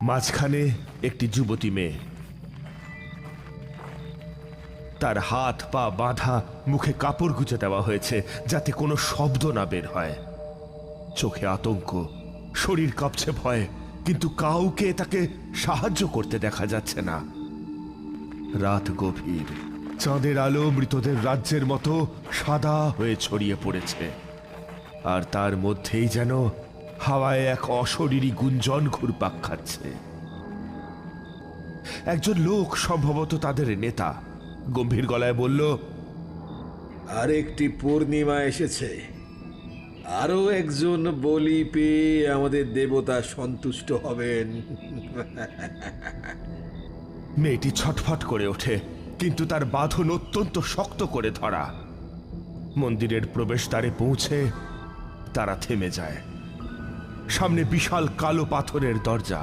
মাঝখানে একটি যুবতী মেয়ে, তার হাত পা বাঁধা, মুখে কাপড় গুঁজে দেওয়া হয়েছে যাতে কোনো শব্দ না বের হয়। চোখে আতঙ্ক, শরীর কাঁপছে ভয়ে, কিন্তু কাউকে তাকে সাহায্য করতে দেখা যাচ্ছে না। রাত গভীর, চাঁদের আলো মৃতদের রাজ্যের মতো সাদা হয়ে ছড়িয়ে পড়েছে, আর তার মধ্যেই যেন হাওয়ায় এক অশরীরী গুঞ্জন ঘুরপাক খাচ্ছে। একজন লোক, সম্ভবত তাদের নেতা, গম্ভীর গলায় বলল, আরেকটি পূর্ণিমা এসেছে। আরো একজন বলি পেয়ে আমাদের দেবতা সন্তুষ্ট হবেন। মেয়েটি ছটফট করে ওঠে, কিন্তু তার বাঁধন অত্যন্ত শক্ত করে ধরা। মন্দিরের প্রবেশদ্বারে পৌঁছে তারা থেমে যায়। সামনে বিশাল কালো পাথরের দরজা,